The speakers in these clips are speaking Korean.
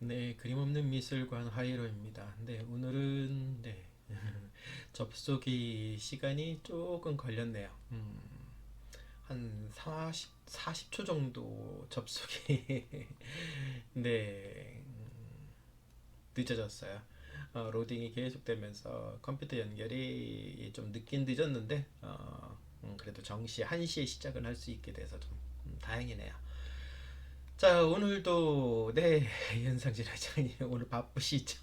네, 그림 없는 미술관 하이로입니다. 네, 오늘은 접속이 시간이 조금 걸렸네요. 한 40초 정도 접속이 네, 늦어졌어요. 로딩이 계속되면서 컴퓨터 연결이 좀 늦긴 늦었는데 그래도 정시 1시에 시작을 할 수 있게 돼서 좀 다행이네요. 자, 오늘도 연상진 회장님 오늘 바쁘시죠?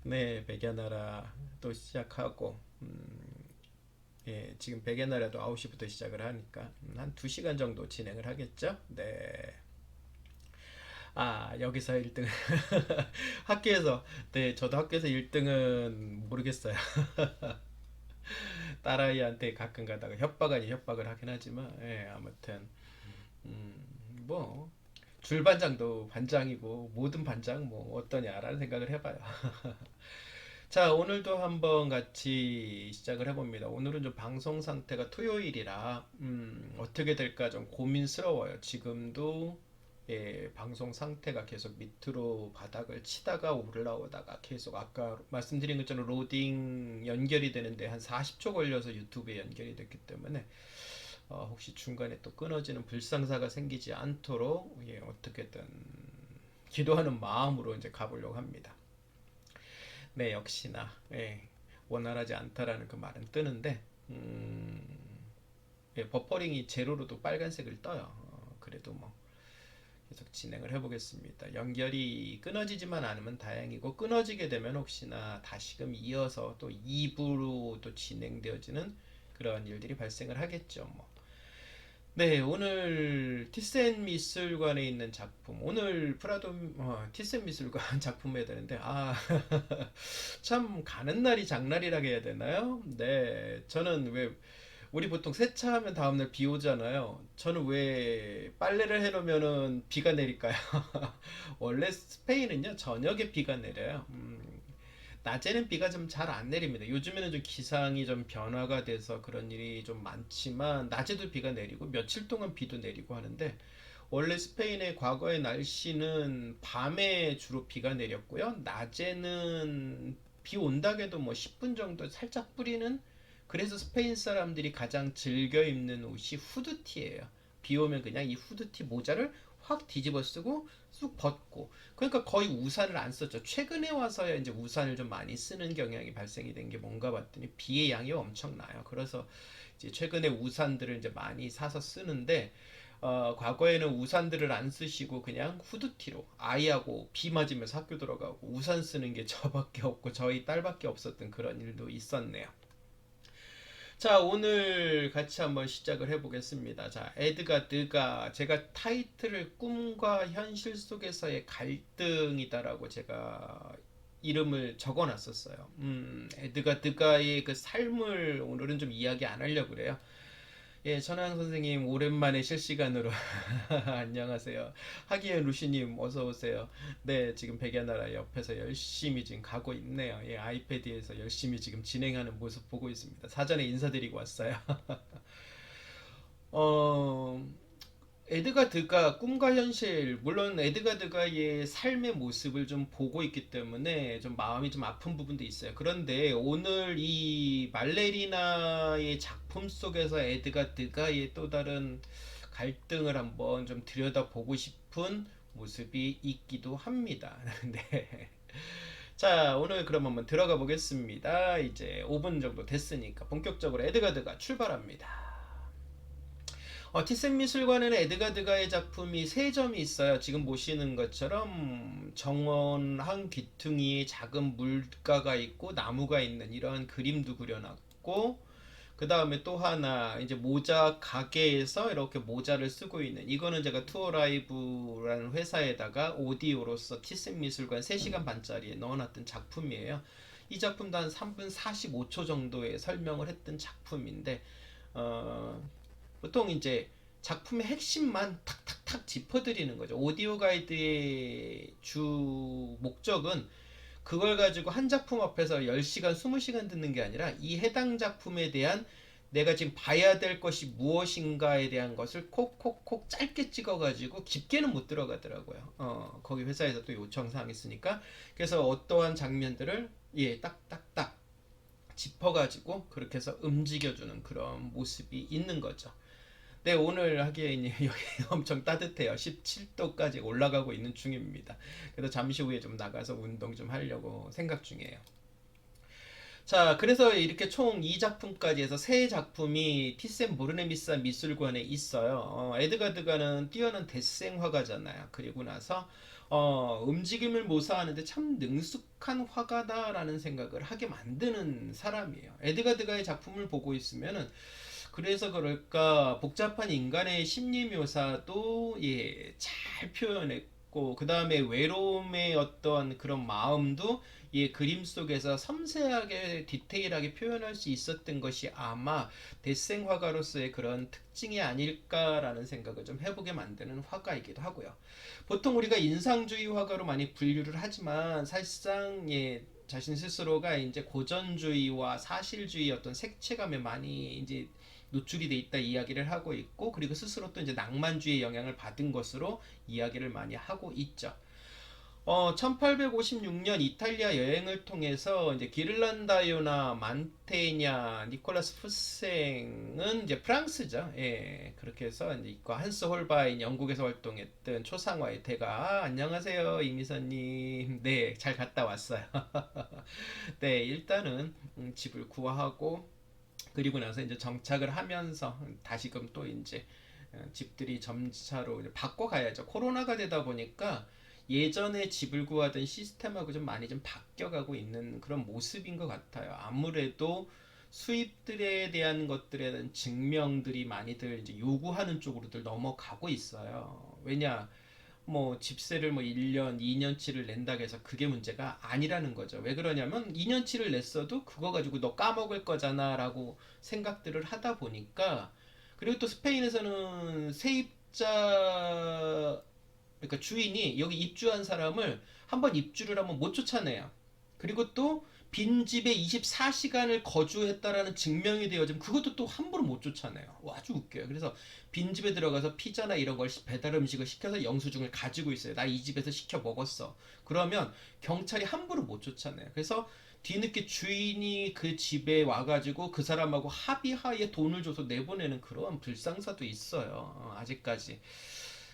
네, 백야나라 또 시작하고 지금 백야나라도 9시부터 시작을 하니까 한 2시간 정도 진행을 하겠죠? 네. 여기서 1등 학교에서 저도 학교에서 1등은 모르겠어요. 딸아이한테 가끔 가다가 협박 아닌 협박을 하긴 하지만 아무튼 음, 뭐 줄반장도 반장이고 모든 반장 뭐 어떠냐라는 생각을 해봐요. 자, 오늘도 한번 같이 시작을 해봅니다. 오늘은 좀 방송 상태가 토요일이라 어떻게 될까 좀 고민스러워요. 지금도 방송 상태가 계속 밑으로 바닥을 치다가 올라오다가 계속 아까 말씀드린 것처럼 로딩 연결이 되는데 한 40초 걸려서 유튜브에 연결이 됐기 때문에 혹시 중간에 또 끊어지는 불상사가 생기지 않도록 어떻게든 기도하는 마음으로 이제 가보려고 합니다. 네, 역시나 원활하지 않다라는 그 말은 뜨는데 버퍼링이 제로로도 빨간색을 떠요. 그래도 뭐 계속 진행을 해보겠습니다. 연결이 끊어지지만 않으면 다행이고 끊어지게 되면 혹시나 다시금 이어서 또 2부로 또 진행되어지는 그런 일들이 발생을 하겠죠. 뭐. 네, 오늘 티센 미술관에 있는 작품, 오늘 프라도 티센 미술관 작품 해야 되는데, 참 가는 날이 장날이라고 해야 되나요? 네, 저는 왜 우리 보통 세차하면 다음날 비 오잖아요. 저는 왜 빨래를 해놓으면은 비가 내릴까요? 원래 스페인은요 저녁에 비가 내려요. 낮에는 비가 좀 잘 안 내립니다. 요즘에는 좀 기상이 좀 변화가 돼서 그런 일이 좀 많지만 낮에도 비가 내리고 며칠 동안 비도 내리고 하는데 원래 스페인의 과거의 날씨는 밤에 주로 비가 내렸고요. 낮에는 비 온다고 해도 뭐 10분 정도 살짝 뿌리는, 그래서 스페인 사람들이 가장 즐겨 입는 옷이 후드티예요. 비 오면 그냥 이 후드티 모자를 확 뒤집어 쓰고 쑥 벗고, 그러니까 거의 우산을 안 썼죠. 최근에 와서야 이제 우산을 좀 많이 쓰는 경향이 발생이 된 게 뭔가 봤더니 비의 양이 엄청나요. 그래서 이제 최근에 우산들을 이제 많이 사서 쓰는데 과거에는 우산들을 안 쓰시고 그냥 후드티로 아이하고 비 맞으면서 학교 들어가고 우산 쓰는 게 저밖에 없고 저희 딸밖에 없었던 그런 일도 있었네요. 자, 오늘 같이 한번 시작을 해보겠습니다. 자, 에드가 제가 타이틀을 꿈과 현실 속에서의 갈등이다라고 제가 이름을 적어 놨었어요. 에드가 드가의 그 삶을 오늘은 좀 이야기 안 하려고 그래요. 천황 선생님 오랜만에 실시간으로 안녕하세요. 하기현 루시님 어서 오세요. 네, 지금 백야나라 옆에서 열심히 지금 가고 있네요. 아이패드에서 열심히 지금 진행하는 모습 보고 있습니다. 사전에 인사드리고 왔어요. 어, 에드가드가 꿈과 현실, 물론 에드가드가의 삶의 모습을 좀 보고 있기 때문에 좀 마음이 좀 아픈 부분도 있어요. 그런데 오늘 이 말레리나의 작품 속에서 에드가드가의 또 다른 갈등을 한번 좀 들여다보고 싶은 모습이 있기도 합니다. 네. 자, 오늘 그럼 한번 들어가 보겠습니다. 이제 5분 정도 됐으니까 본격적으로 에드가드가 출발합니다. 티센 미술관에는 에드가 드가의 작품이 세 점이 있어요. 지금 보시는 것처럼 정원한 귀퉁이에 작은 물가가 있고 나무가 있는 이러한 그림도 그려놨고, 그 다음에 또 하나 이제 모자 가게에서 이렇게 모자를 쓰고 있는, 이거는 제가 투어라이브라는 회사에다가 오디오로서 티센 미술관 3시간 반짜리에 넣어놨던 작품이에요. 이 작품도 한 3분 45초 정도의 설명을 했던 작품인데 어, 보통 이제 작품의 핵심만 탁탁탁 짚어드리는 거죠. 오디오 가이드의 주 목적은 그걸 가지고 한 작품 앞에서 10시간, 20시간 듣는 게 아니라 이 해당 작품에 대한 내가 지금 봐야 될 것이 무엇인가에 대한 것을 콕콕콕 짧게 찍어가지고 깊게는 못 들어가더라고요. 거기 회사에서 또 요청사항이 있으니까. 그래서 어떠한 장면들을 예, 딱딱딱 짚어가지고 그렇게 해서 움직여주는 그런 모습이 있는 거죠. 네, 오늘 하기에는 여기 엄청 따뜻해요. 17도까지 올라가고 있는 중입니다. 그래서 잠시 후에 좀 나가서 운동 좀 하려고 생각 중이에요. 자, 그래서 이렇게 총 2작품까지 해서 3작품이 티센 보르네미사 미술관에 있어요. 에드가 드가는 뛰어난 데생 화가잖아요. 그리고 나서 움직임을 묘사하는데 참 능숙한 화가다라는 생각을 하게 만드는 사람이에요. 에드가 드가의 작품을 보고 있으면은 그래서 그럴까 복잡한 인간의 심리 묘사도 예, 잘 표현했고 그 다음에 외로움의 어떤 그런 마음도 이 그림 속에서 섬세하게 디테일하게 표현할 수 있었던 것이 아마 데생 화가로서의 그런 특징이 아닐까라는 생각을 좀 해보게 만드는 화가이기도 하고요. 보통 우리가 인상주의 화가로 많이 분류를 하지만 사실상 예, 자신 스스로가 이제 고전주의와 사실주의 어떤 색채감에 많이 이제 노출이 돼 있다 이야기를 하고 있고 그리고 스스로 또 이제 낭만주의 영향을 받은 것으로 이야기를 많이 하고 있죠. 1856년 이탈리아 여행을 통해서 이제 기를란다요나 만테냐, 니콜라스 푸생은 이제 프랑스죠. 예, 그렇게 해서 이제 이과 한스 홀바인 영국에서 활동했던 초상화의 대가 안녕하세요 이미선님. 네, 잘 갔다 왔어요. 네, 일단은 집을 구하고 그리고 나서 이제 정착을 하면서 다시금 또 이제 집들이 점차로 이제 바꿔가야죠. 코로나가 되다 보니까 예전에 집을 구하던 시스템하고 좀 많이 좀 바뀌어가고 있는 그런 모습인 것 같아요. 아무래도 수입들에 대한 것들에 대한 증명들이 많이들 이제 요구하는 쪽으로들 넘어가고 있어요. 왜냐? 뭐 집세를 뭐 1년, 2년치를 낸다고 해서 그게 문제가 아니라는 거죠. 왜 그러냐면 2년치를 냈어도 그거 가지고 너 까먹을 거잖아라고 생각들을 하다 보니까 그리고 또 스페인에서는 세입자 그러니까 주인이 여기 입주한 사람을 한번 입주를 하면 못 쫓아내요. 그리고 또 빈집에 24시간을 거주했다라는 증명이 되어지면 그것도 또 함부로 못 쫓아내요. 와, 아주 웃겨요. 그래서 빈집에 들어가서 피자나 이런 걸 배달 음식을 시켜서 영수증을 가지고 있어요. 나 이 집에서 시켜 먹었어. 그러면 경찰이 함부로 못 쫓아내요. 그래서 뒤늦게 주인이 그 집에 와가지고 그 사람하고 합의하에 돈을 줘서 내보내는 그런 불상사도 있어요. 아직까지.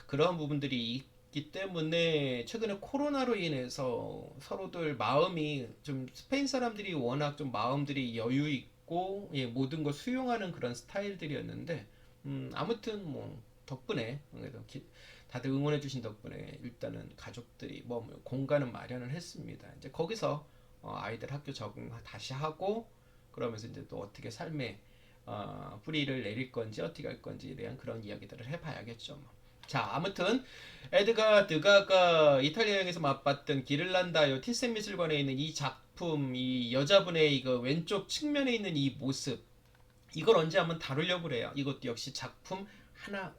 그런 부분들이 있기 때문에 최근에 코로나로 인해서 서로들 마음이 좀 스페인 사람들이 워낙 좀 마음들이 여유 있고 예, 모든 걸 수용하는 그런 스타일들이었는데 아무튼 뭐 덕분에 그래도 다들 응원해 주신 덕분에 일단은 가족들이 뭐 공간은 마련을 했습니다. 이제 거기서 아이들 학교 적응 다시 하고 그러면서 이제 또 어떻게 삶의 뿌리를 내릴 건지 어떻게 할 건지에 대한 그런 이야기들을 해봐야겠죠. 뭐. 자, 아무튼 에드가 드가가 이탈리아 여행에서 맛봤던 기를란다요 티센 미술관에 있는 이 작품, 이 여자분의 이거 왼쪽 측면에 있는 이 모습, 이걸 언제 한번 다루려고 그래요. 이것도 역시 작품 하나.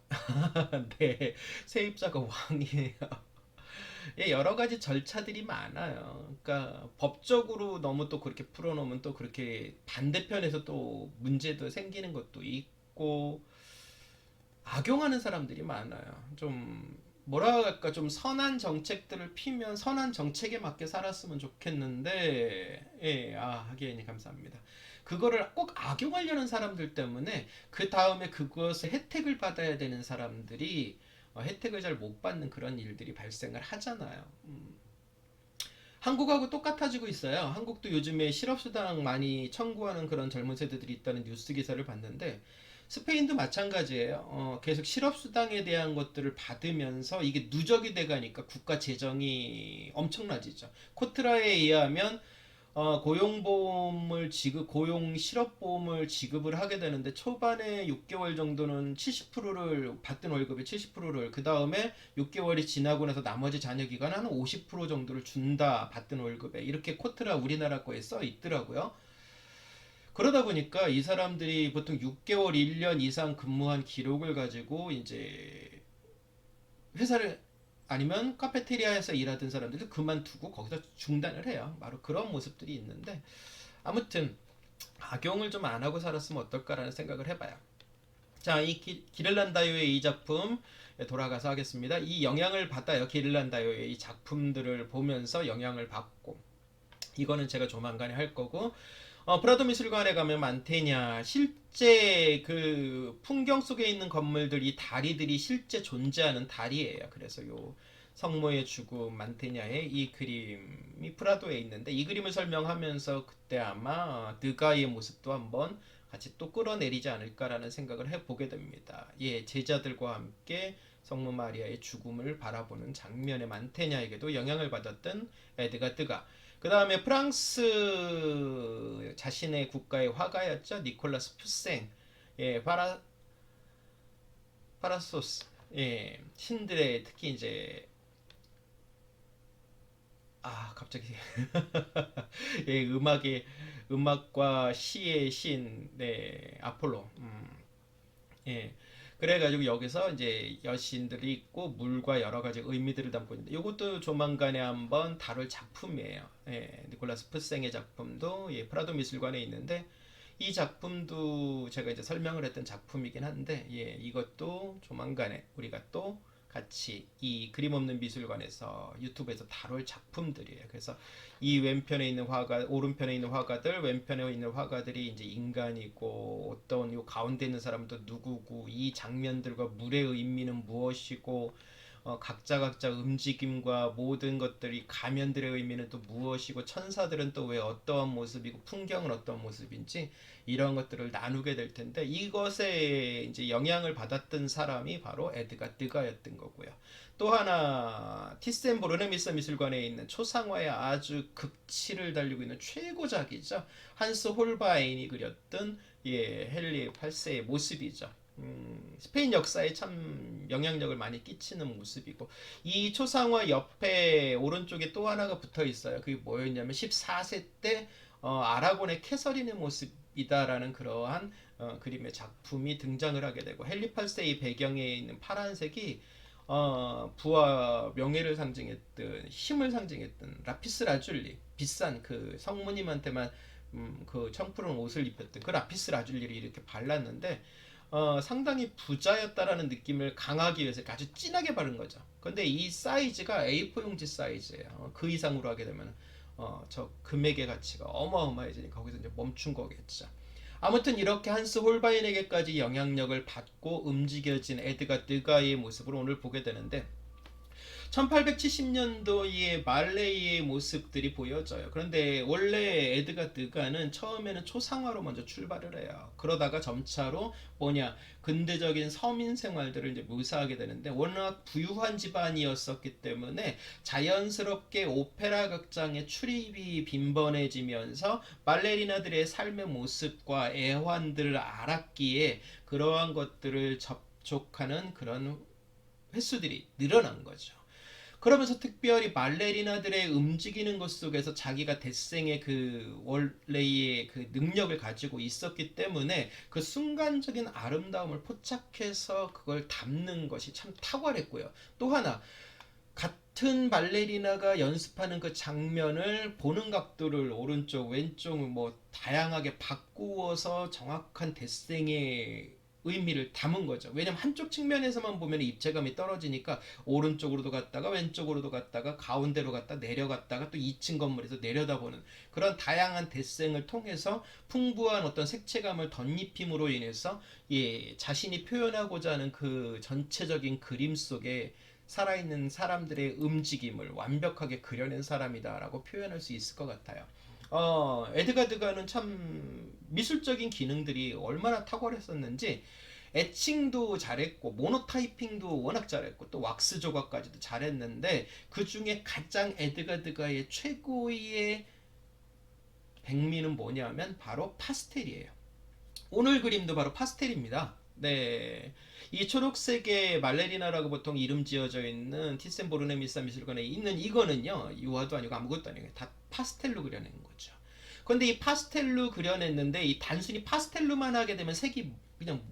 네, 세입자가 왕이에요. 예, 여러 가지 절차들이 많아요. 그러니까 법적으로 너무 또 그렇게 풀어놓으면 또 그렇게 반대편에서 또 문제도 생기는 것도 있고 악용하는 사람들이 많아요. 좀 뭐라 할까 좀 선한 정책들을 피면 선한 정책에 맞게 살았으면 좋겠는데 예, 하기엔이 감사합니다. 그거를 꼭 악용하려는 사람들 때문에 그 다음에 그것의 혜택을 받아야 되는 사람들이 혜택을 잘 못 받는 그런 일들이 발생을 하잖아요. 한국하고 똑같아지고 있어요. 한국도 요즘에 실업수당 많이 청구하는 그런 젊은 세대들이 있다는 뉴스 기사를 봤는데 스페인도 마찬가지예요. 계속 실업수당에 대한 것들을 받으면서 이게 누적이 돼가니까 국가 재정이 엄청나지죠. 코트라에 의하면 고용 실업보험을 지급을 하게 되는데 초반에 6개월 정도는 70%를 받던 월급의 70%를 그 다음에 6개월이 지나고 나서 나머지 잔여 기간 한 50% 정도를 준다 받던 월급에 이렇게 코트라 우리나라 거에 써 있더라고요. 그러다 보니까 이 사람들이 보통 6개월, 1년 이상 근무한 기록을 가지고 이제 회사를 아니면 카페테리아에서 일하던 사람들도 그만두고 거기서 중단을 해요. 바로 그런 모습들이 있는데 아무튼 악용을 좀 안 하고 살았으면 어떨까라는 생각을 해봐요. 자, 이 기를란다요의 이 작품 돌아가서 하겠습니다. 이 영향을 받아요. 기를란다요의 이 작품들을 보면서 영향을 받고, 이거는 제가 조만간에 할 거고, 프라도 미술관에 가면 만테냐 실제 그 풍경 속에 있는 건물들이 다리들이 실제 존재하는 다리예요. 그래서 요 성모의 죽음 만테냐의 이 그림이 프라도에 있는데, 이 그림을 설명하면서 그때 아마 드가의 모습도 한번 같이 또 끌어내리지 않을까라는 생각을 해보게 됩니다. 예, 제자들과 함께 성모 마리아의 죽음을 바라보는 장면의 만테냐에게도 영향을 받았던 에드가 드가. 그 다음에 프랑스 자신의 국가의 화가였죠. 니콜라스 푸생. 예, 파라소스. 예, 신들의 특히 이제 갑자기 예, 음악과 시의 신, 네, 아폴로. 예. 그래가지고 여기서 이제 여신들이 있고 물과 여러 가지 의미들을 담고 있는데, 이것도 조만간에 한번 다룰 작품이에요. 예, 니콜라스 푸생의 작품도 예, 프라도 미술관에 있는데, 이 작품도 제가 이제 설명을 했던 작품이긴 한데, 예, 이것도 조만간에 우리가 또 같이 이 그림 없는 미술관에서 유튜브에서 다룰 작품들이에요. 그래서 이 왼편에 있는 화가, 오른편에 있는 화가들, 왼편에 있는 화가들이 이제 인간이고, 어떤 요 가운데 있는 사람도 누구고, 이 장면들과 물의 의미는 무엇이고, 각자 움직임과 모든 것들이 가면들의 의미는 또 무엇이고, 천사들은 또 왜 어떠한 모습이고, 풍경은 어떠한 모습인지, 이런 것들을 나누게 될 텐데, 이것에 이제 영향을 받았던 사람이 바로 에드가 드가였던 거고요. 또 하나, 티센 보르네미스 미술관에 있는 초상화의 아주 극치를 달리고 있는 최고작이죠. 한스 홀바인이 그렸던 예, 헨리 8세의 모습이죠. 스페인 역사에 참 영향력을 많이 끼치는 모습이고, 이 초상화 옆에 오른쪽에 또 하나가 붙어 있어요. 그게 뭐였냐면 14세 때 아라곤의 캐서린의 모습이다라는 그러한 그림의 작품이 등장을 하게 되고, 헨리 8세의 배경에 있는 파란색이 부와 명예를 상징했던, 힘을 상징했던 라피스 라줄리, 비싼 그 성모님한테만 그 청푸른 옷을 입혔던 그 라피스 라줄리를 이렇게 발랐는데, 상당히 부자였다라는 느낌을 강하기 위해서 아주 진하게 바른 거죠. 근데 이 사이즈가 A4 용지 사이즈예요. 그 이상으로 하게 되면 저 금액의 가치가 어마어마해지니까 거기서 이제 멈춘 거겠죠. 아무튼 이렇게 한스 홀바인에게까지 영향력을 받고 움직여진 에드가 드가의 모습을 오늘 보게 되는데, 1870년도의 말레이의 모습들이 보여져요. 그런데 원래 에드가 드가는 처음에는 초상화로 먼저 출발을 해요. 그러다가 점차로 근대적인 서민 생활들을 이제 묘사하게 되는데, 워낙 부유한 집안이었었기 때문에 자연스럽게 오페라 극장에 출입이 빈번해지면서 발레리나들의 삶의 모습과 애환들을 알았기에 그러한 것들을 접촉하는 그런 횟수들이 늘어난 거죠. 그러면서 특별히 발레리나들의 움직이는 것 속에서 자기가 데생의 그 원래의 그 능력을 가지고 있었기 때문에 그 순간적인 아름다움을 포착해서 그걸 담는 것이 참 탁월했고요. 또 하나, 같은 발레리나가 연습하는 그 장면을 보는 각도를 오른쪽, 왼쪽 뭐 다양하게 바꾸어서 정확한 데생의 의미를 담은 거죠. 왜냐면 한쪽 측면에서만 보면 입체감이 떨어지니까 오른쪽으로도 갔다가 왼쪽으로도 갔다가 가운데로 갔다 내려갔다가 또 2층 건물에서 내려다보는 그런 다양한 데생을 통해서 풍부한 어떤 색채감을 덧입힘으로 인해서 예, 자신이 표현하고자 하는 그 전체적인 그림 속에 살아있는 사람들의 움직임을 완벽하게 그려낸 사람이다라고 표현할 수 있을 것 같아요. 에드가 드가는 참 미술적인 기능들이 얼마나 탁월했었는지, 애칭도 잘했고 모노타이핑도 워낙 잘했고 또 왁스 조각까지도 잘했는데, 그 중에 가장 에드가 드가의 최고의 백미는 뭐냐면 바로 파스텔이에요. 오늘 그림도 바로 파스텔입니다. 네. 이 초록색의 말레리나라고 보통 이름 지어져 있는 티센 보르네미사 미술관에 있는 이거는요, 유화도 아니고 아무것도 아니고 다 파스텔로 그려낸 거죠. 근데 이 파스텔로 그려냈는데, 이 단순히 파스텔로만 하게 되면 색이 그냥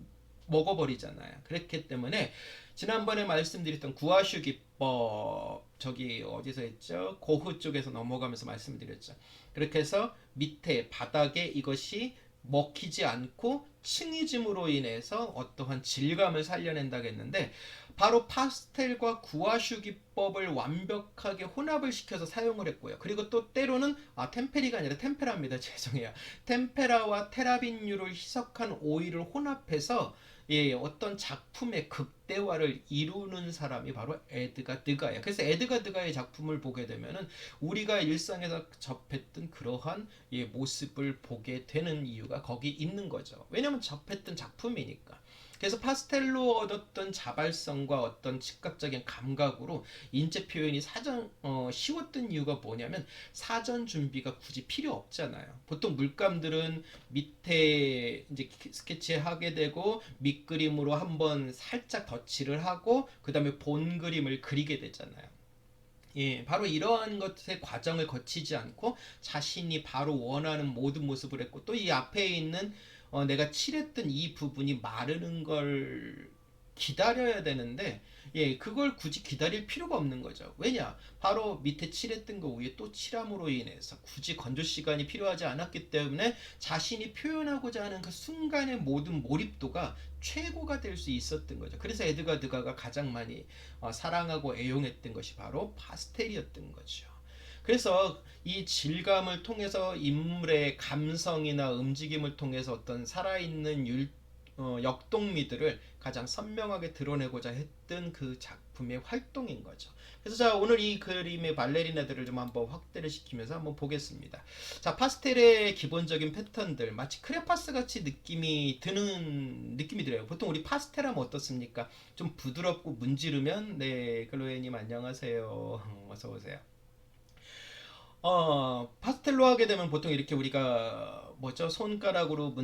먹어버리잖아요. 그렇기 때문에 지난번에 말씀드렸던 구아슈 기법, 저기 어디서 했죠? 고흐 쪽에서 넘어가면서 말씀드렸죠. 그렇게 해서 밑에 바닥에 이것이 먹히지 않고 층이짐으로 인해서 어떠한 질감을 살려낸다고 했는데, 바로 파스텔과 구아슈 기법을 완벽하게 혼합을 시켜서 사용을 했고요. 그리고 또 때로는 템페리가 아니라 템페라입니다. 죄송해요. 템페라와 테라빈유를 희석한 오일을 혼합해서 어떤 작품의 극대화를 이루는 사람이 바로 에드가 드가예요. 그래서 에드가 드가의 작품을 보게 되면은 우리가 일상에서 접했던 그러한 모습을 보게 되는 이유가 거기 있는 거죠. 왜냐하면 접했던 작품이니까. 그래서 파스텔로 얻었던 자발성과 어떤 즉각적인 감각으로 인체 표현이 쉬웠던 이유가 뭐냐면 사전 준비가 굳이 필요 없잖아요. 보통 물감들은 밑에 이제 스케치하게 되고 밑그림으로 한번 살짝 덧칠을 하고 그 다음에 본 그림을 그리게 되잖아요. 바로 이러한 것의 과정을 거치지 않고 자신이 바로 원하는 모든 모습을 했고, 또 이 앞에 있는 내가 칠했던 이 부분이 마르는 걸 기다려야 되는데, 그걸 굳이 기다릴 필요가 없는 거죠. 왜냐? 바로 밑에 칠했던 거 위에 또 칠함으로 인해서 굳이 건조 시간이 필요하지 않았기 때문에 자신이 표현하고자 하는 그 순간의 모든 몰입도가 최고가 될 수 있었던 거죠. 그래서 에드가 드가가 가장 많이 사랑하고 애용했던 것이 바로 파스텔이었던 거죠. 그래서 이 질감을 통해서 인물의 감성이나 움직임을 통해서 어떤 살아있는 역동미들을 가장 선명하게 드러내고자 했던 그 작품의 활동인 거죠. 그래서 자, 오늘 이 그림의 발레리나들을 좀 한번 확대를 시키면서 한번 보겠습니다. 자, 파스텔의 기본적인 패턴들, 마치 크레파스 같이 느낌이 들어요. 보통 우리 파스텔 하면 어떻습니까? 좀 부드럽고 문지르면, 네, 클로에님 안녕하세요. 어서 오세요. 파스텔로 하게 되면 보통 이렇게 우리가 뭐죠? 손가락으로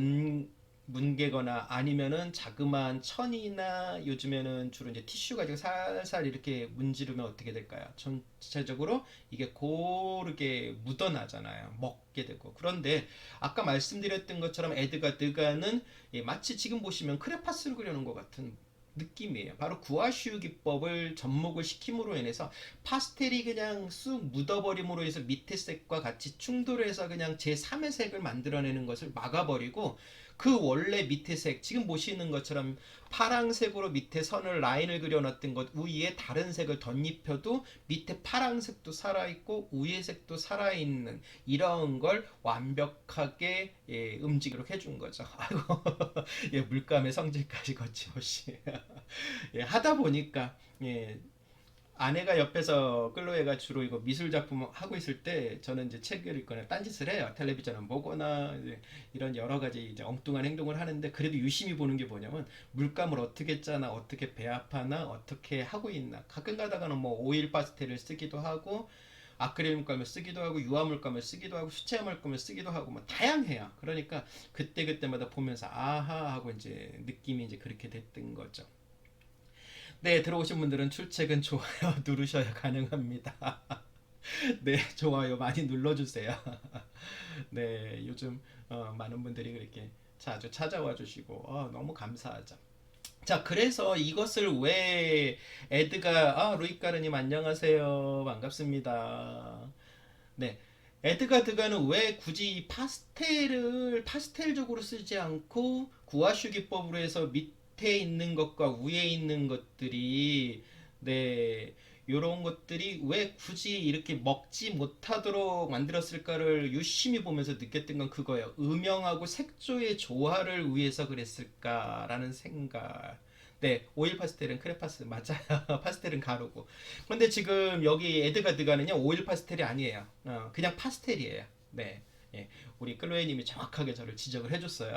문개거나 아니면은 자그마한 천이나 요즘에는 주로 이제 티슈 가지고 살살 이렇게 문지르면 어떻게 될까요? 전체적으로 이게 고르게 묻어나잖아요. 먹게 되고. 그런데 아까 말씀드렸던 것처럼 에드가 드가는 마치 지금 보시면 크레파스를 그려놓은 것 같은 느낌이에요. 바로 구아슈 기법을 접목을 시킴으로 인해서 파스텔이 그냥 쑥 묻어버림으로 해서 밑에 색과 같이 충돌해서 그냥 제3의 색을 만들어내는 것을 막아버리고, 그 원래 밑에 색, 지금 보시는 것처럼 파랑색으로 밑에 선을 라인을 그려놨던 것 위에 다른 색을 덧입혀도 밑에 파랑색도 살아있고 위에 색도 살아있는 이런 걸 완벽하게 움직이도록 해준 거죠. 아이고, 물감의 성질까지 거침없이 하다 보니까, 아내가 옆에서 클로에가 주로 이거 미술 작품 하고 있을 때 저는 이제 책을 읽거나 딴짓을 해요. 텔레비전을 보거나 이런 여러 가지 이제 엉뚱한 행동을 하는데, 그래도 유심히 보는 게 뭐냐면 물감을 어떻게 짜나, 어떻게 배합하나, 어떻게 하고 있나. 가끔 가다가는 뭐 오일 파스텔을 쓰기도 하고 아크릴 물감을 쓰기도 하고 유화 물감을 쓰기도 하고 수채화 물감을 쓰기도 하고 뭐 다양해요. 그러니까 그때 그때마다 보면서 아하 하고 이제 느낌이 이제 그렇게 됐던 거죠. 네, 들어오신 분들은 출첵은 좋아요 누르셔야 가능합니다. 네, 좋아요 많이 눌러주세요. 네, 요즘 많은 분들이 그렇게 자주 찾아와 주시고 너무 감사하죠. 자, 그래서 이것을 왜 루이카르님 안녕하세요. 반갑습니다. 네, 에드가 드가는 왜 굳이 파스텔을 파스텔적으로 쓰지 않고 구아슈 기법으로 해서 밑에 있는 것과 위에 있는 것들이, 네, 요런 것들이 왜 굳이 이렇게 먹지 못하도록 만들었을까를 유심히 보면서 느꼈던 건 그거예요. 음영하고 색조의 조화를 위해서 그랬을까라는 생각. 네, 오일 파스텔은 크레파스 맞아요. 파스텔은 가루고. 근데 지금 여기 에드가 드가는요 오일 파스텔이 아니에요. 그냥 파스텔이에요. 네, 우리 클로에님이 정확하게 저를 지적을 해줬어요.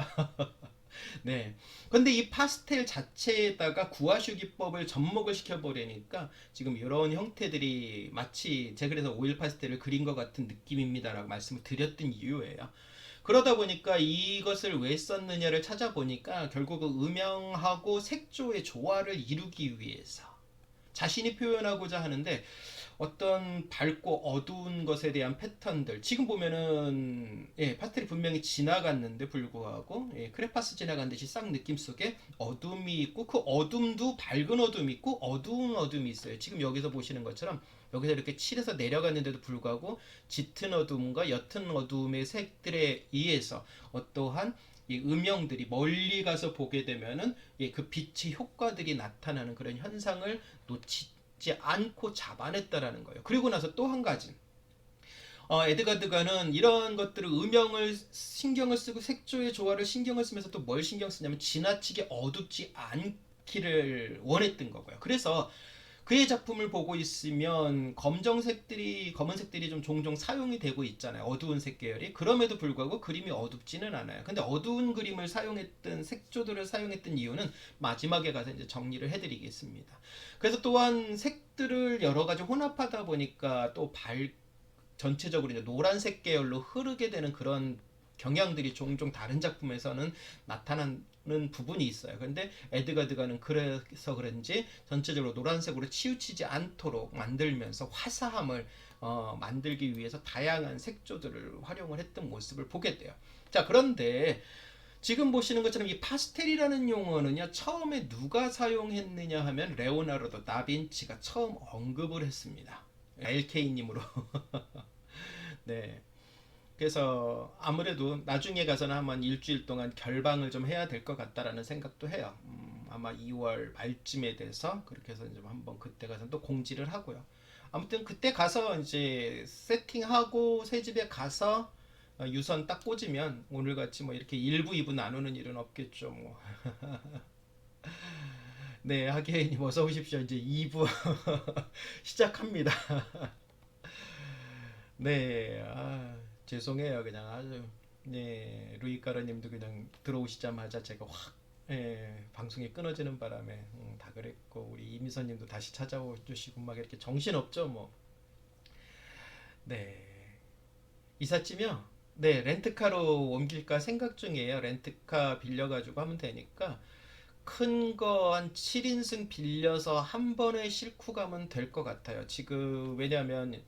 네. 근데 이 파스텔 자체에다가 구아슈 기법을 접목을 시켜버리니까 지금 이런 형태들이 마치 제가 그래서 오일 파스텔을 그린 것 같은 느낌입니다라고 말씀을 드렸던 이유예요. 그러다 보니까 이것을 왜 썼느냐를 찾아보니까 결국은 음영하고 색조의 조화를 이루기 위해서 자신이 표현하고자 하는데, 어떤 밝고 어두운 것에 대한 패턴들 지금 보면은 파스텔이 분명히 지나갔는데 불구하고 크레파스 지나간 듯이 싹 느낌 속에 어둠이 있고 그 어둠도 밝은 어둠이 있고 어두운 어둠이 있어요. 지금 여기서 보시는 것처럼 여기서 이렇게 칠해서 내려갔는데도 불구하고 짙은 어둠과 옅은 어둠의 색들에 의해서 어떠한 이 음영들이 멀리 가서 보게 되면은 그 빛의 효과들이 나타나는 그런 현상을 놓치지 않고 잡아냈다라는 거예요. 그리고 나서 또 한 가지, 에드가 드가는 이런 것들을 음영을 신경을 쓰고 색조의 조화를 신경을 쓰면서 또 뭘 신경 쓰냐면 지나치게 어둡지 않기를 원했던 거고요. 그래서 그의 작품을 보고 있으면 검은색들이 좀 종종 사용이 되고 있잖아요. 어두운 색 계열이. 그럼에도 불구하고 그림이 어둡지는 않아요. 근데 어두운 그림을 사용했던 색조들을 사용했던 이유는 마지막에 가서 이제 정리를 해드리겠습니다. 그래서 또한 색들을 여러 가지 혼합하다 보니까 또 전체적으로 이제 노란색 계열로 흐르게 되는 그런 경향들이 종종 다른 작품에서는 나타나는 부분이 있어요. 그런데 에드가드가는 그래서 그런지 전체적으로 노란색으로 치우치지 않도록 만들면서 화사함을 만들기 위해서 다양한 색조들을 활용을 했던 모습을 보게 돼요. 자, 그런데 지금 보시는 것처럼 이 파스텔이라는 용어는요, 처음에 누가 사용했느냐 하면 레오나르도 다빈치가 처음 언급을 했습니다. LK님으로. 네. 그래서 아무래도 나중에 가서는 한번 일주일 동안 결방을 좀 해야 될 것 같다라는 생각도 해요. 아마 2월 말쯤에 돼서 그렇게 해서 좀 한번 그때 가서 또 공지를 하고요. 아무튼 그때 가서 이제 세팅하고 새 집에 가서 유선 딱 꽂으면 오늘같이 뭐 이렇게 1부, 2부 나누는 일은 없겠죠, 뭐. 네, 하계인님 어서 오십시오. 이제 2부 시작합니다. 네, 죄송해요. 그냥 아주, 네, 루이까라님도 그냥 들어오시자마자 제가 확, 방송이 끊어지는 바람에, 다 그랬고, 우리 이미선님도 다시 찾아오시고, 막 이렇게 정신없죠, 뭐. 네. 이삿짐이요? 네, 렌트카로 옮길까 생각 중이에요. 렌트카 빌려가지고 하면 되니까. 큰 거 한 7인승 빌려서 한 번에 싣고 가면 될 것 같아요. 지금, 왜냐면,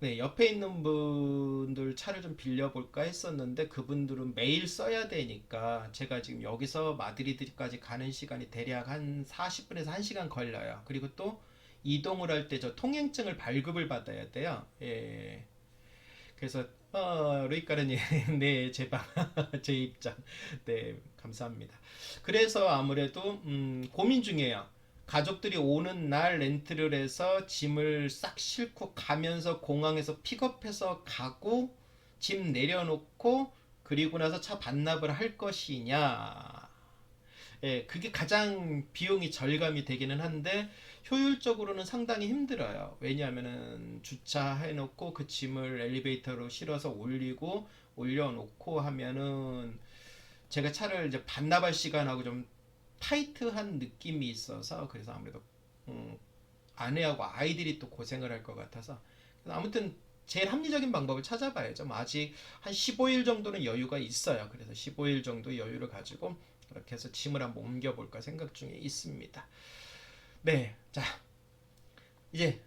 네, 옆에 있는 분들 차를 좀 빌려볼까 했었는데 그분들은 매일 써야 되니까 제가 지금 여기서 마드리드까지 가는 시간이 대략 한 40분에서 1시간 걸려요. 그리고 또 이동을 할 때 저 통행증을 발급을 받아야 돼요. 예. 그래서 루이카르님, 네, 제 방, 제 입장, 네, 감사합니다. 그래서 아무래도 고민 중이에요. 가족들이 오는 날 렌트를 해서 짐을 싹 싣고 가면서 공항에서 픽업해서 가고 짐 내려놓고 그리고 나서 차 반납을 할 것이냐. 예, 그게 가장 비용이 절감이 되기는 한데 효율적으로는 상당히 힘들어요. 왜냐하면은 주차해놓고 그 짐을 엘리베이터로 실어서 올려놓고 하면은 제가 차를 이제 반납할 시간하고 좀 타이트한 느낌이 있어서 그래서 아무래도 음, 아내하고 아이들이 또 고생을 할 것 같아서 그래서 아무튼 제일 합리적인 방법을 찾아봐야죠. 뭐 아직 한 15일 정도는 여유가 있어요. 그래서 15일 정도 여유를 가지고 그렇게 해서 짐을 한번 옮겨볼까 생각 중에 있습니다. 네, 자 이제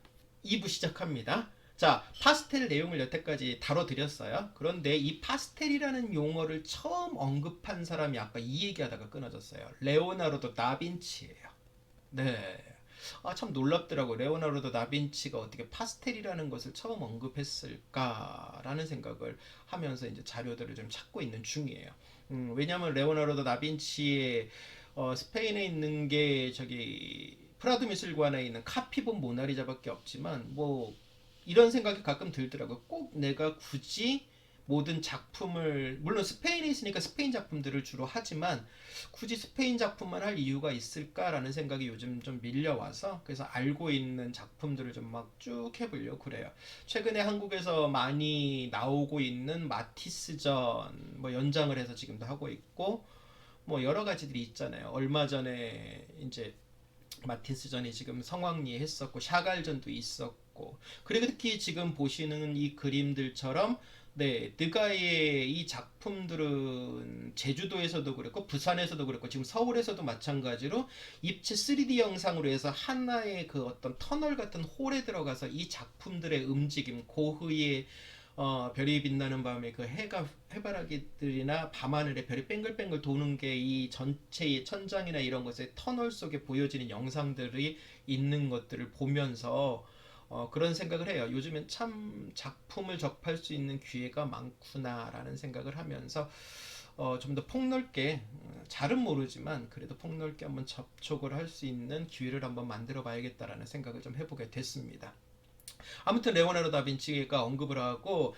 2부 시작합니다. 자, 파스텔 내용을 여태까지 다뤄드렸어요. 그런데 이 파스텔이라는 용어를 처음 언급한 사람이 아까 이 얘기하다가 끊어졌어요. 레오나르도 다빈치예요. 네. 참 놀랍더라고. 레오나르도 다빈치가 어떻게 파스텔이라는 것을 처음 언급했을까라는 생각을 하면서 이제 자료들을 좀 찾고 있는 중이에요. 왜냐하면 레오나르도 다빈치의 스페인에 있는 게 저기 프라도 미술관에 있는 카피본 모나리자밖에 없지만 뭐 이런 생각이 가끔 들더라고요. 꼭 내가 굳이 모든 작품을 물론 스페인에 있으니까 스페인 작품들을 주로 하지만 굳이 스페인 작품만 할 이유가 있을까라는 생각이 요즘 좀 밀려와서 그래서 알고 있는 작품들을 좀 막 쭉 해보려고 그래요. 최근에 한국에서 많이 나오고 있는 마티스전 뭐 연장을 해서 지금도 하고 있고 뭐 여러 가지들이 있잖아요. 얼마 전에 이제 마틴스전이 지금 성황리에 했었고 샤갈전도 있었고 그리고 특히 지금 보시는 이 그림들처럼 네, 드가의 이 작품들은 제주도에서도 그랬고 부산에서도 그랬고 지금 서울에서도 마찬가지로 입체 3D 영상으로 해서 하나의 그 어떤 터널 같은 홀에 들어가서 이 작품들의 움직임, 고흐의 별이 빛나는 밤에 그 해가 해바라기들이나 밤하늘에 별이 뱅글뱅글 도는 게 이 전체의 천장이나 이런 것에 터널 속에 보여지는 영상들이 있는 것들을 보면서 그런 생각을 해요. 요즘엔 참 작품을 접할 수 있는 기회가 많구나라는 생각을 하면서 좀 더 폭넓게 잘은 모르지만 그래도 폭넓게 한번 접촉을 할 수 있는 기회를 한번 만들어 봐야겠다라는 생각을 좀 해보게 됐습니다. 아무튼 레오나르도 다빈치가 언급을 하고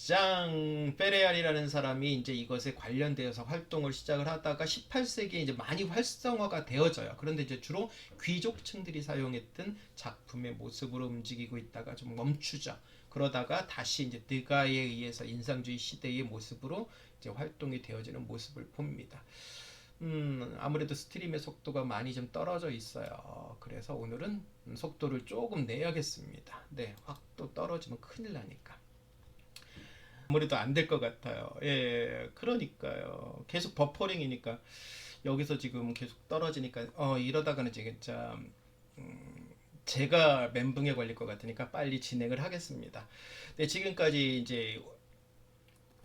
장 페레알이라는 사람이 이제 이것에 관련되어서 활동을 시작을 하다가 18세기에 이제 많이 활성화가 되어져요. 그런데 이제 주로 귀족층들이 사용했던 작품의 모습으로 움직이고 있다가 좀 멈추죠. 그러다가 다시 이제 드가에 의해서 인상주의 시대의 모습으로 이제 활동이 되어지는 모습을 봅니다. 아무래도 스트림의 속도가 많이 좀 떨어져 있어요. 그래서 오늘은 속도를 조금 내야겠습니다. 네, 확 또 떨어지면 큰일 나니까. 아무래도 안 될 것 같아요. 예, 그러니까요. 계속 버퍼링이니까 여기서 지금 계속 떨어지니까 이러다가는 진짜 제가 멘붕에 걸릴 것 같으니까 빨리 진행을 하겠습니다. 네, 지금까지 이제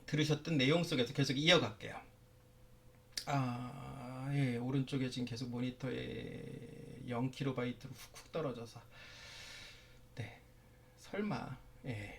들으셨던 내용 속에서 계속 이어갈게요. 예, 오른쪽에 지금 계속 모니터에 0kb로 훅훅 떨어져서 네, 설마 예,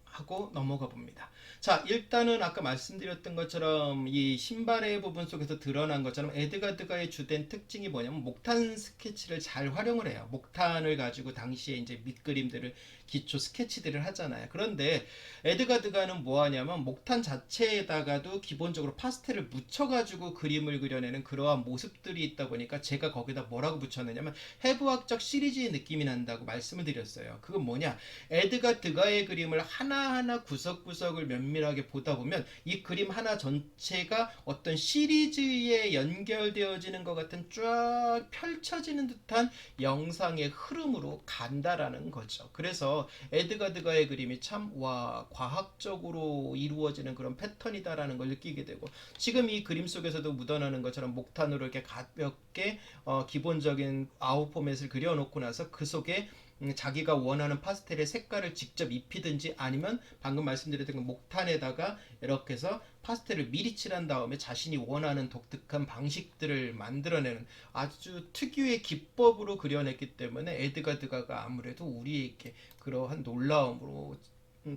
하고 넘어가 봅니다. 자, 일단은 아까 말씀드렸던 것처럼 이 신발의 부분 속에서 드러난 것처럼 에드가드가의 주된 특징이 뭐냐면 목탄 스케치를 잘 활용을 해요. 목탄을 가지고 당시에 이제 밑그림들을 기초 스케치들을 하잖아요. 그런데 에드가드가는 뭐 하냐면 목탄 자체에다가도 기본적으로 파스텔을 묻혀가지고 그림을 그려내는 그러한 모습들이 있다 보니까 제가 거기다 뭐라고 붙였느냐면 해부학적 시리즈의 느낌이 난다고 말씀을 드렸어요. 그건 뭐냐? 에드가드가의 그림을 하나하나 구석구석을 면밀하게 보다 보면 이 그림 하나 전체가 어떤 시리즈에 연결되어지는 것 같은 쫙 펼쳐지는 듯한 영상의 흐름으로 간다라는 거죠. 그래서 에드가드가의 그림이 참 과학적으로 이루어지는 그런 패턴이다라는 걸 느끼게 되고 지금 이 그림 속에서도 묻어나는 것처럼 목탄으로 이렇게 가볍게 기본적인 아웃 포맷을 그려놓고 나서 그 속에 자기가 원하는 파스텔의 색깔을 직접 입히든지 아니면 방금 말씀드렸던 목탄에다가 이렇게 해서 파스텔을 미리 칠한 다음에 자신이 원하는 독특한 방식들을 만들어내는 아주 특유의 기법으로 그려냈기 때문에 에드가드가가 아무래도 우리에게 그러한 놀라움으로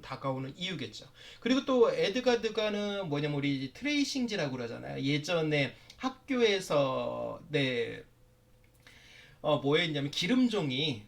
다가오는 이유겠죠. 그리고 또 에드가드가는 뭐냐면 우리 트레이싱지라고 그러잖아요. 예전에 학교에서 뭐 했냐면 기름종이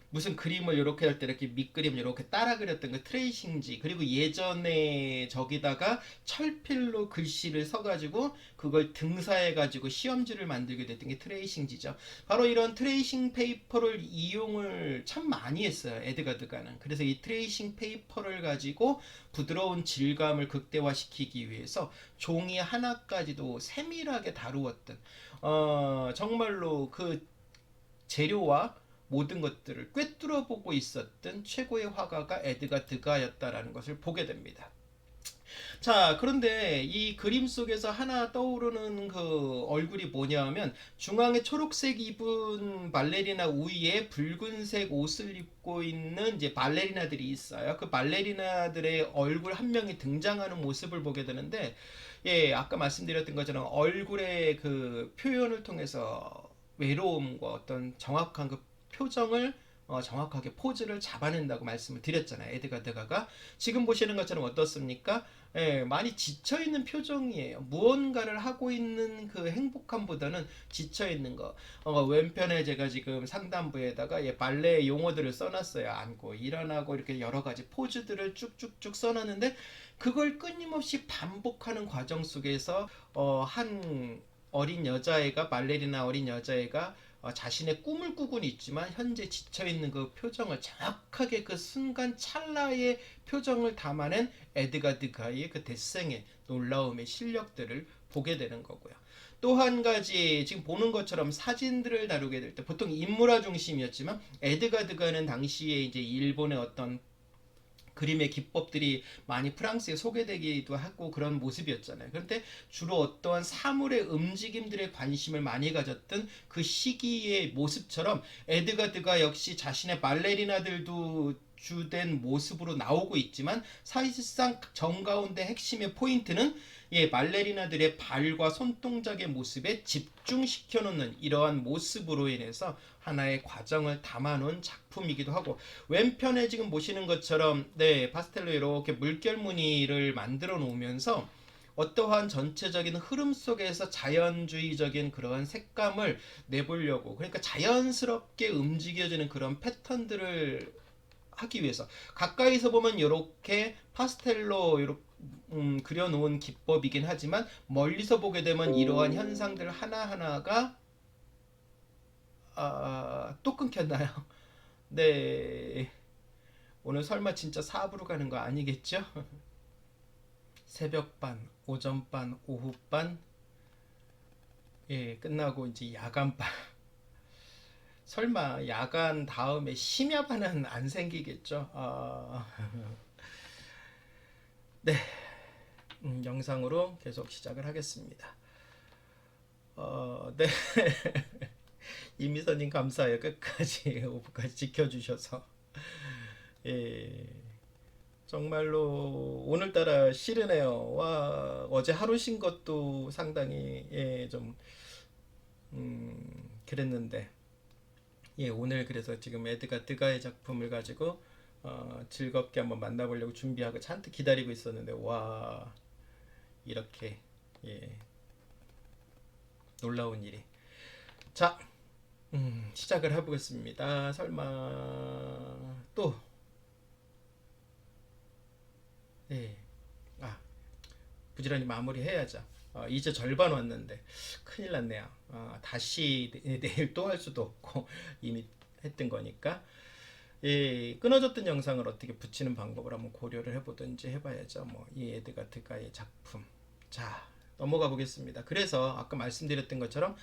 무슨 그림을 이렇게 할 때 이렇게 밑그림 이렇게 따라 그렸던 그 트레이싱지 그리고 예전에 저기다가 철필로 글씨를 써가지고 그걸 등사해가지고 시험지를 만들게 됐던 게 트레이싱지죠. 바로 이런 트레이싱 페이퍼를 이용을 참 많이 했어요. 에드가드가는. 그래서 이 트레이싱 페이퍼를 가지고 부드러운 질감을 극대화시키기 위해서 종이 하나까지도 세밀하게 다루었던 정말로 그 재료와 모든 것들을 꿰뚫어 보고 있었던 최고의 화가가 에드가 드가였다라는 것을 보게 됩니다. 자, 그런데 이 그림 속에서 하나 떠오르는 그 얼굴이 뭐냐면 중앙에 초록색 입은 발레리나 위에 붉은색 옷을 입고 있는 이제 발레리나들이 있어요. 그 발레리나들의 얼굴 한 명이 등장하는 모습을 보게 되는데 아까 말씀드렸던 것처럼 얼굴의 그 표현을 통해서 외로움과 어떤 정확한 그 표정을 정확하게 포즈를 잡아낸다고 말씀을 드렸잖아요. 에드가드가가 지금 보시는 것처럼 어떻습니까? 많이 지쳐있는 표정이에요. 무언가를 하고 있는 그 행복함보다는 지쳐있는 거. 왼편에 제가 지금 상단부에다가 발레 용어들을 써놨어요. 앉고 일어나고 이렇게 여러가지 포즈들을 쭉쭉쭉 써놨는데 그걸 끊임없이 반복하는 과정 속에서 한 어린 여자애가 발레리나 어린 여자애가 자신의 꿈을 꾸고는 있지만 현재 지쳐있는 그 표정을 정확하게 그 순간 찰나의 표정을 담아낸 에드가드가의 그 데생의 놀라움의 실력들을 보게 되는 거고요. 또 한 가지 지금 보는 것처럼 사진들을 다루게 될 때 보통 인물화 중심이었지만 에드가드가는 당시에 이제 일본의 어떤 그림의 기법들이 많이 프랑스에 소개되기도 하고 그런 모습이었잖아요. 그런데 주로 어떠한 사물의 움직임들에 관심을 많이 가졌던 그 시기의 모습처럼 에드가 드가 역시 자신의 발레리나들도 주된 모습으로 나오고 있지만 사실상 정가운데 핵심의 포인트는 발레리나들의 발과 손동작의 모습에 집중시켜 놓는 이러한 모습으로 인해서 하나의 과정을 담아놓은 작품이기도 하고, 왼편에 지금 보시는 것처럼 파스텔로 이렇게 물결 무늬를 만들어 놓으면서 어떠한 전체적인 흐름 속에서 자연주의적인 그런 색감을 내보려고, 그러니까 자연스럽게 움직여지는 그런 패턴들을 하기 위해서 가까이서 보면 이렇게 파스텔로 이렇게 그려놓은 기법이긴 하지만 멀리서 보게 되면 이러한 현상들 하나하나가 또 끊겼나요? 네, 오늘 설마 진짜 사부로 가는 거 아니겠죠? 새벽반, 오전반, 오후반, 끝나고 이제 야간반. 설마 야간 다음에 심야반은 안 생기겠죠? 네, 영상으로 계속 시작을 하겠습니다. 네. 이미선님 감사해요. 끝까지 오프까지 지켜주셔서. 예, 정말로 오늘따라 싫으네요. 와, 어제 하루 쉰 것도 상당히 좀 그랬는데, 오늘 그래서 지금 에드가 드가의 작품을 가지고 즐겁게 한번 만나보려고 준비하고 잔뜩 기다리고 있었는데, 와, 이렇게 놀라운 일이. 자, 시작을 해보겠습니다. 설마 또 부지런히 마무리해야죠. 이제 절반 왔는데 큰일 났네요. 다시 내일 또 할 수도 없고 이미 했던 거니까 끊어졌던 영상을 어떻게 붙이는 방법을 한번 고려를 해보든지 해봐야죠. 이 에드가 드가의 작품. 자, 넘어가 보겠습니다. 그래서 아까 말씀드렸던 것처럼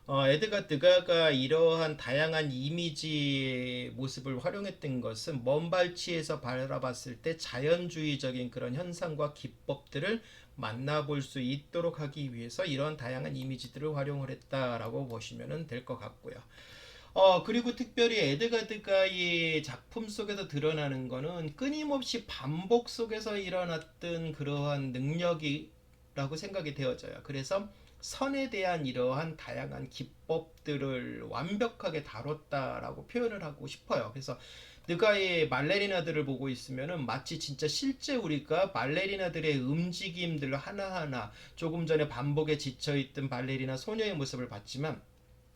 에드가 드가가 이러한 다양한 이미지의 모습을 활용했던 것은 먼 발치에서 바라봤을 때 자연주의적인 그런 현상과 기법들을 만나볼 수 있도록 하기 위해서 이런 다양한 이미지들을 활용을 했다라고 보시면 될 것 같고요. 그리고 특별히 에드가 드가의 작품 속에서 드러나는 거는 끊임없이 반복 속에서 일어났던 그러한 능력이라고 생각이 되어져요. 그래서 선에 대한 이러한 다양한 기법들을 완벽하게 다뤘다라고 표현을 하고 싶어요. 그래서 드가의 발레리나들을 보고 있으면은 마치 진짜 실제 우리가 발레리나들의 움직임들 하나하나, 조금 전에 반복에 지쳐있던 발레리나 소녀의 모습을 봤지만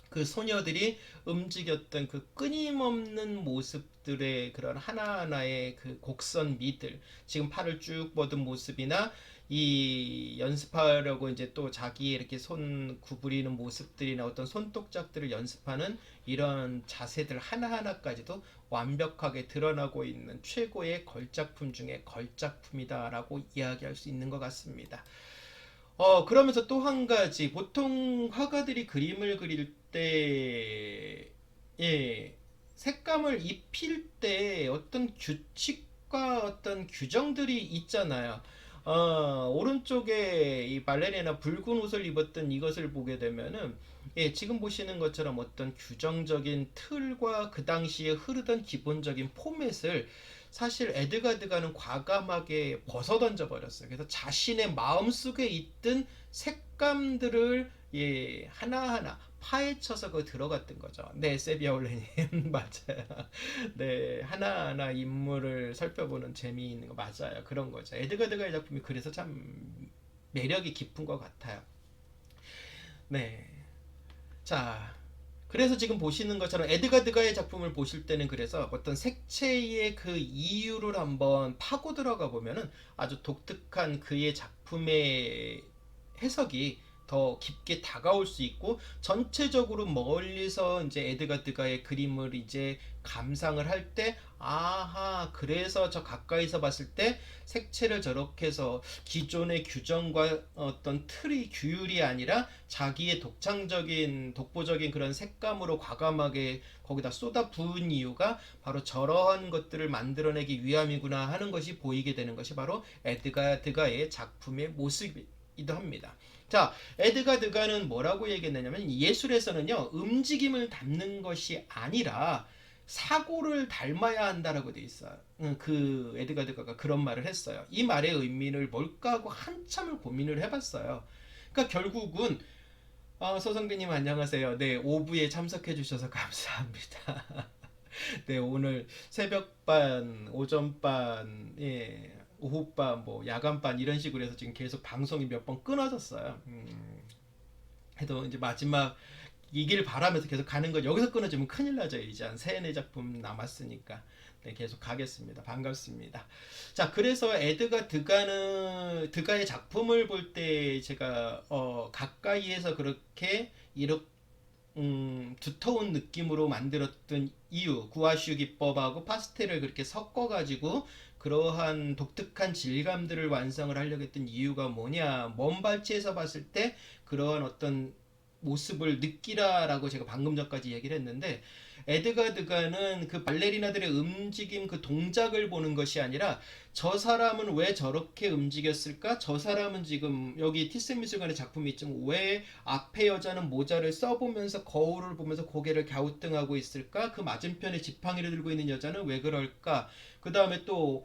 그 소녀들이 움직였던 그 끊임없는 모습들의 그런 하나하나의 그 곡선 미들, 지금 팔을 쭉 뻗은 모습이나 이 연습하려고 이제 또 자기 이렇게 손 구부리는 모습들이나 어떤 손동작들을 연습하는 이런 자세들 하나하나까지도 완벽하게 드러나고 있는 최고의 걸작품 중에 걸작품이다라고 이야기할 수 있는 것 같습니다. 그러면서 또 한 가지, 보통 화가들이 그림을 그릴 때, 색감을 입힐 때 어떤 규칙과 어떤 규정들이 있잖아요. 오른쪽에 이 발레리나 붉은 옷을 입었던 이것을 보게 되면은, 지금 보시는 것처럼 어떤 규정적인 틀과 그 당시에 흐르던 기본적인 포맷을 사실 에드가 드가는 과감하게 벗어던져 버렸어요. 그래서 자신의 마음속에 있던 색감들을 하나하나 파헤쳐서 그 들어갔던 거죠. 네, 세비아올레님 맞아요. 네, 하나하나 인물을 살펴보는 재미있는 거 맞아요. 그런 거죠. 에드가 드가의 작품이 그래서 참 매력이 깊은 것 같아요. 네, 자, 그래서 지금 보시는 것처럼 에드가 드가의 작품을 보실 때는 그래서 어떤 색채의 그 이유를 한번 파고 들어가 보면은 아주 독특한 그의 작품의 해석이 더 깊게 다가올 수 있고, 전체적으로 멀리서 이제 에드가 드가의 그림을 이제 감상을 할 때, 아하, 그래서 저 가까이서 봤을 때 색채를 저렇게 해서 기존의 규정과 어떤 틀이 규율이 아니라 자기의 독창적인 독보적인 그런 색감으로 과감하게 거기다 쏟아 부은 이유가 바로 저러한 것들을 만들어내기 위함이구나 하는 것이 보이게 되는 것이 바로 에드가 드가의 작품의 모습이기도 합니다. 자, 에드가 드가는 뭐라고 얘기했느냐면, 예술에서는요, 움직임을 담는 것이 아니라 사고를 닮아야 한다라고 돼 있어요. 그 에드가 드가가 그런 말을 했어요. 이 말의 의미를 뭘까 하고 한참을 고민을 해봤어요. 그러니까 결국은 서성빈님 안녕하세요. 네, 오부에 참석해 주셔서 감사합니다. 네, 오늘 새벽반, 오전반, 예, 오후반, 뭐 야간반 이런 식으로 해서 지금 계속 방송이 몇 번 끊어졌어요. 해도 이제 마지막 이길 바라면서 계속 가는 거, 여기서 끊어지면 큰일 나죠. 이제 한 3, 4작품 남았으니까. 네, 계속 가겠습니다. 반갑습니다. 자, 그래서 에드가 드가의 작품을 볼 때 제가 가까이에서 그렇게 이렇게 두터운 느낌으로 만들었던 이유, 구아슈 기법하고 파스텔을 그렇게 섞어가지고 그러한 독특한 질감들을 완성을 하려고 했던 이유가 뭐냐, 먼 발치에서 봤을 때 그러한 어떤 모습을 느끼라라고 제가 방금 전까지 얘기를 했는데, 에드가 드가는 그 발레리나들의 움직임, 그 동작을 보는 것이 아니라 저 사람은 왜 저렇게 움직였을까? 저 사람은 지금 여기 티센미술관의 작품이 있지만 왜 앞에 여자는 모자를 써보면서 거울을 보면서 고개를 갸우뚱하고 있을까? 그 맞은편에 지팡이를 들고 있는 여자는 왜 그럴까? 그 다음에 또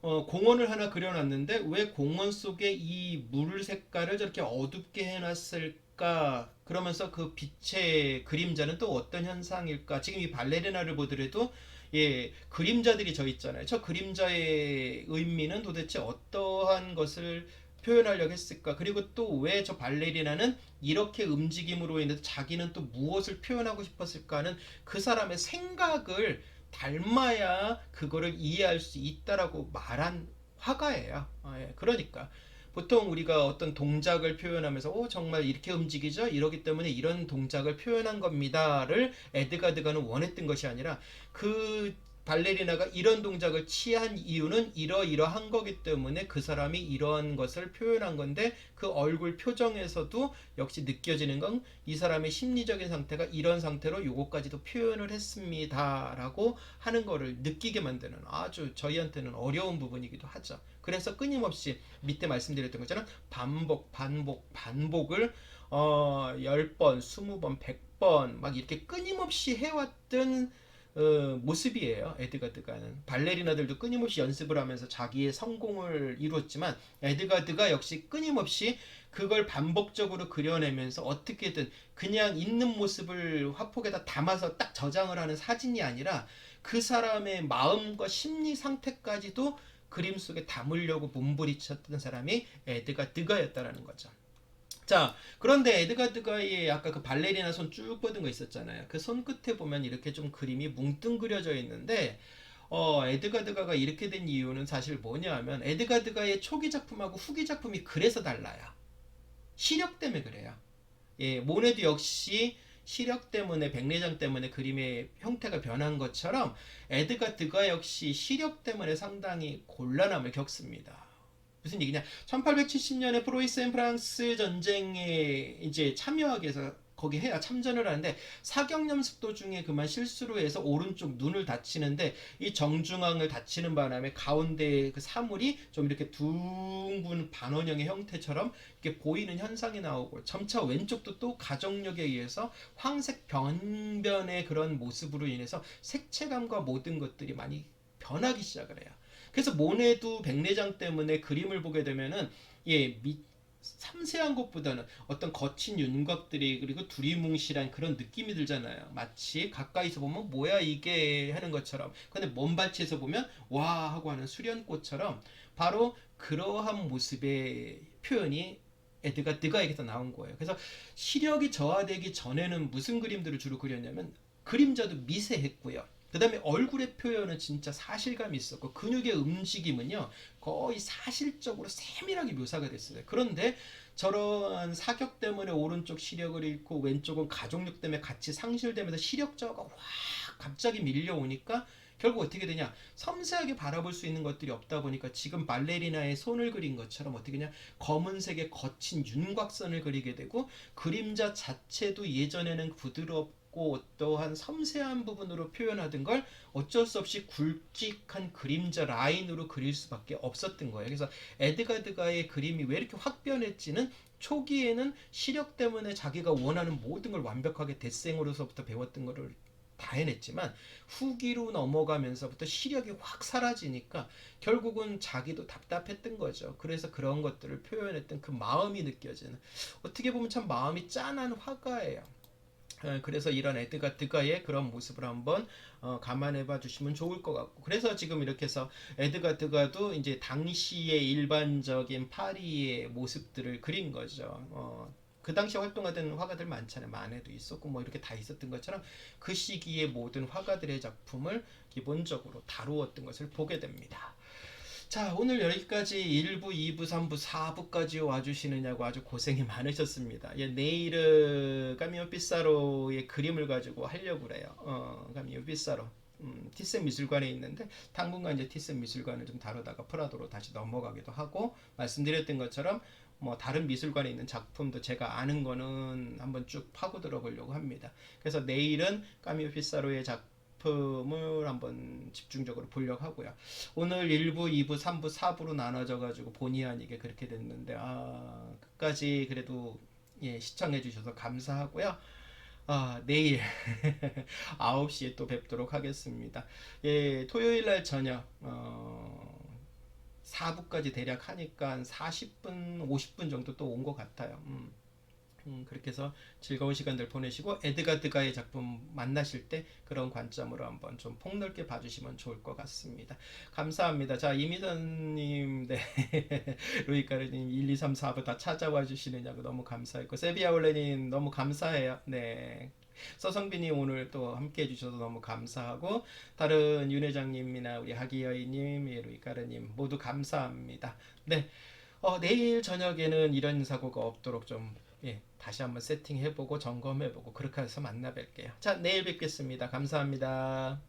공원을 하나 그려놨는데 왜 공원 속에 이 물 색깔을 저렇게 어둡게 해놨을까? 그러면서 그 빛의 그림자는 또 어떤 현상일까? 지금 이 발레리나를 보더라도 예, 그림자들이 져 있잖아요. 저 그림자의 의미는 도대체 어떠한 것을 표현하려고 했을까? 그리고 또 왜 저 발레리나는 이렇게 움직임으로 인해서 자기는 또 무엇을 표현하고 싶었을까 하는 그 사람의 생각을 닮아야 그거를 이해할 수 있다라고 말한 화가예요. 예, 그러니까 보통 우리가 어떤 동작을 표현하면서 정말 이렇게 움직이죠? 이러기 때문에 이런 동작을 표현한 겁니다를 에드가 드가는 원했던 것이 아니라 그 발레리나가 이런 동작을 취한 이유는 이러이러한 거기 때문에 그 사람이 이러한 것을 표현한 건데, 그 얼굴 표정에서도 역시 느껴지는 건 이 사람의 심리적인 상태가 이런 상태로 요거까지도 표현을 했습니다 라고 하는 거를 느끼게 만드는 아주 저희한테는 어려운 부분이기도 하죠. 그래서 끊임없이 밑에 말씀드렸던 것처럼 반복을 10번, 20번, 100번 막 이렇게 끊임없이 해왔던 모습이에요. 에드가 드가는 발레리나들도 끊임없이 연습을 하면서 자기의 성공을 이루었지만, 에드가 드가 역시 끊임없이 그걸 반복적으로 그려내면서 어떻게든 그냥 있는 모습을 화폭에다 담아서 딱 저장을 하는 사진이 아니라 그 사람의 마음과 심리 상태까지도 그림 속에 담으려고 몸부림쳤던 사람이 에드가 드가였다라는 거죠. 자, 그런데 에드가 드가의 아까 그 발레리나 손 쭉 뻗은 거 있었잖아요. 그 손 끝에 보면 이렇게 좀 그림이 뭉뚱그려져 있는데, 에드가 드가가 이렇게 된 이유는 사실 뭐냐 하면, 에드가 드가의 초기 작품하고 후기 작품이 그래서 달라요. 시력 때문에 그래요. 예, 모네도 역시 시력 때문에, 백내장 때문에 그림의 형태가 변한 것처럼 에드가 드가 역시 시력 때문에 상당히 곤란함을 겪습니다. 무슨 얘기냐? 1870년에 프로이센 프랑스 전쟁에 이제 참여하기 위해서 거기 해야 참전을 하는데, 사격 연습도 중에 그만 실수로 해서 오른쪽 눈을 다치는데, 이 정중앙을 다치는 바람에 가운데 그 사물이 좀 이렇게 둥근 반원형의 형태처럼 이렇게 보이는 현상이 나오고, 점차 왼쪽도 또 가重력에 의해서 황색 변변의 그런 모습으로 인해서 색채감과 모든 것들이 많이 변하기 시작을 해요. 그래서 모네도 백내장 때문에 그림을 보게 되면은 예, 섬세한 것보다는 어떤 거친 윤곽들이, 그리고 두리뭉실한 그런 느낌이 들잖아요. 마치 가까이서 보면 뭐야 이게 하는 것처럼, 근데 먼 발치에서 보면 와 하고 하는 수련꽃처럼, 바로 그러한 모습의 표현이 에드가 드가에게서 나온 거예요. 그래서 시력이 저하되기 전에는 무슨 그림들을 주로 그렸냐면 그림자도 미세했고요. 그다음에 얼굴의 표현은 진짜 사실감이 있었고 근육의 움직임은요 거의 사실적으로 세밀하게 묘사가 됐어요. 그런데 저러한 사격 때문에 오른쪽 시력을 잃고 왼쪽은 가족력 때문에 같이 상실되면서 시력 저하가 확 갑자기 밀려오니까 결국 어떻게 되냐, 섬세하게 바라볼 수 있는 것들이 없다 보니까 지금 발레리나의 손을 그린 것처럼 어떻게 되냐, 검은색의 거친 윤곽선을 그리게 되고 그림자 자체도 예전에는 부드럽고 어떠한 섬세한 부분으로 표현하던 걸 어쩔 수 없이 굵직한 그림자 라인으로 그릴 수밖에 없었던 거예요. 그래서 에드가드가의 그림이 왜 이렇게 확 변했지는 초기에는 시력 때문에 자기가 원하는 모든 걸 완벽하게 데생으로서부터 배웠던 거를 다 해냈지만 후기로 넘어가면서부터 시력이 확 사라지니까 결국은 자기도 답답했던 거죠. 그래서 그런 것들을 표현했던 그 마음이 느껴지는, 어떻게 보면 참 마음이 짠한 화가예요. 그래서 이런 에드가 드가의 그런 모습을 한번 감안해 봐 주시면 좋을 것 같고, 그래서 지금 이렇게 해서 에드가 드가도 이제 당시의 일반적인 파리의 모습들을 그린 거죠. 그 당시 활동하던 화가들 많잖아요. 마네도 있었고 뭐 이렇게 다 있었던 것처럼 그 시기의 모든 화가들의 작품을 기본적으로 다루었던 것을 보게 됩니다. 자, 오늘 여기까지 1부, 2부, 3부, 4부까지 와주시느냐고 아주 고생이 많으셨습니다. 예, 내일은 까미오 피사로의 그림을 가지고 하려고 그래요. 까미오 피사로. 티센 미술관에 있는데 당분간 이제 티센 미술관을 좀 다루다가 프라도로 다시 넘어가기도 하고, 말씀드렸던 것처럼 뭐 다른 미술관에 있는 작품도 제가 아는 거는 한번 쭉 파고들어 보려고 합니다. 그래서 내일은 까미오 피사로의 작품을 한번 집중적으로 보려고 하고요. 오늘 1부, 2부, 3부, 4부로 나눠져 가지고 본의 아니게 그렇게 됐는데 끝까지 그래도 예, 시청해 주셔서 감사하고요. 내일 9시에 또 뵙도록 하겠습니다. 예, 토요일 날 저녁 4부까지 대략 하니까 한 40분, 50분 정도 또 온 것 같아요. 그렇게 해서 즐거운 시간들 보내시고 에드가드가의 작품 만나실 때 그런 관점으로 한번 좀 폭넓게 봐주시면 좋을 것 같습니다. 감사합니다. 자, 이미선님, 네. 루이카르님 1, 2, 3, 4부 다 찾아와 주시느냐고 너무 감사했고, 세비아올레님 너무 감사해요. 네. 서성빈님 오늘 또 함께 해주셔서 너무 감사하고, 다른 윤 회장님이나 우리 하기여이님, 루이카르님 모두 감사합니다. 네. 내일 저녁에는 이런 사고가 없도록 좀 예, 다시 한번 세팅해보고 점검해보고 그렇게 해서 만나 뵐게요. 자, 내일 뵙겠습니다. 감사합니다.